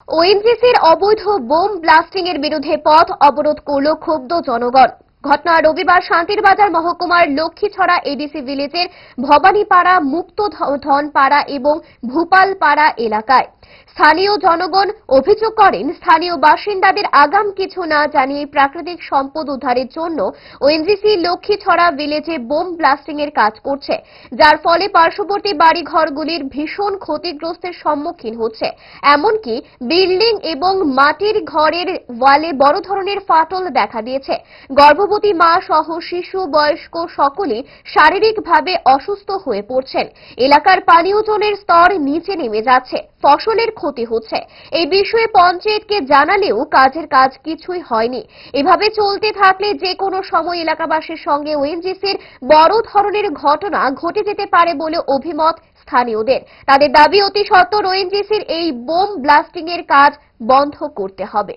ওএনজিসির অবৈধ bomb blasting এর বিরুদ্ধে পথ অবরোধ করল ক্ষুব্ধ জনগণ। ঘটনা রবিবার শান্তিরবাজার মহকুমার লক্ষ্মীছড়া এডিসি ভিলেজের ভবানীপাড়া, মুক্তধনপাড়া এবং ভূপালপাড়া এলাকায়। স্থানীয় জনগণ অভিযোগ করেন, স্থানীয় বাসিন্দাদের আগাম কিছু না জানিয়ে প্রাকৃতিক সম্পদ উদ্ধারের জন্য ওএনজিসি লক্ষ্মীছড়া ভিলেজে বোম ব্লাস্টিং এর কাজ করছে, যার ফলে পার্শ্ববর্তী বাড়িঘরগুলির ভীষণ ক্ষতিগ্রস্তের সম্মুখীন হচ্ছে। এমনকি বিল্ডিং এবং মাটির ঘরের ওয়ালে বড় ধরনের ফাটল দেখা দিয়েছে। গর্ভবতী মা সহ শিশু, বয়স্ক সকলেই শারীরিকভাবে অসুস্থ হয়ে পড়ছেন। এলাকার পানীয় জলের স্তর নিচে নেমে যাচ্ছে, ফসলের ক্ষতি হচ্ছে। এই বিষয়ে পঞ্চায়েতকে জানালেও কাজের কাজ কিছুই হয়নি। এভাবে চলতে থাকলে যে কোনো সময় এলাকাবাসীর সঙ্গে ওএনজিসির বড় ধরনের ঘটনা ঘটে যেতে পারে বলে অভিমত স্থানীয়দের। তাদের দাবি, অতি সত্বর ওএনজিসির এই বোম ব্লাস্টিং এর কাজ বন্ধ করতে হবে।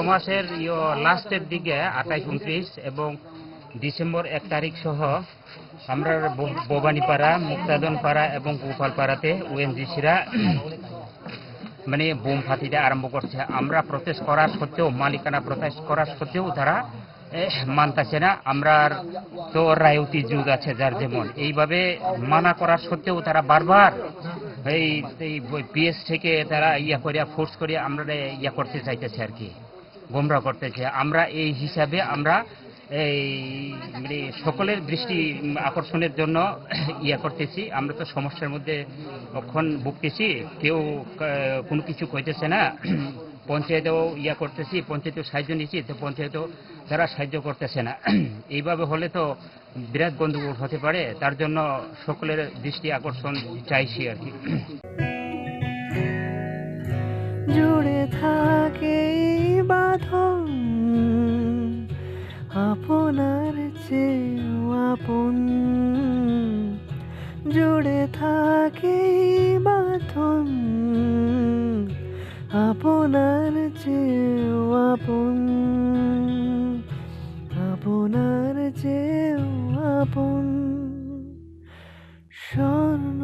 মাসের লাস্টের দিকে 28-29 এবং ডিসেম্বর 1 তারিখ সহ আমরা ভবানীপাড়া, মুক্তাদনপাড়া এবং গোপালপাড়াতে ওএনজিসিরা মানে বোম ফাটিতে আরম্ভ করছে। আমরা প্রটেস্ট করার সত্ত্বেও, মালিকানা প্রটেস্ট করার সত্ত্বেও তারা মানতেছে না। আমরা তো রায়তি যুগ আছে যার যেমন, এইভাবে মানা করার সত্ত্বেও তারা বারবার এই পিএস থেকে তারা ফোর্স করে আমরা করতে চাইতেছে আর কি, গোমরা করতেছে। আমরা এই হিসাবে আমরা এই মানে সকলের দৃষ্টি আকর্ষণের জন্য করতেছি। আমরা তো সমস্যার মধ্যে কখন ভুগতেছি, কেউ কোনো কিছু কইতেছে না। পঞ্চায়েতেও করতেছি, পঞ্চায়েতেও সাহায্য নিচ্ছি, তো পঞ্চায়েতেও তারা সাহায্য করতেছে না। এইভাবে হলে তো বিরাট গন্ডগোল হতে পারে, তার জন্য সকলের দৃষ্টি আকর্ষণ চাইছি আর কি। জুড়ে থাকে বাঁধন আপনার চেয়েও আপন, জুড়ে থাকে বাঁধন আপনার চেয়েও আপন, আপনার চেয়েও আপন। স্বর্ণ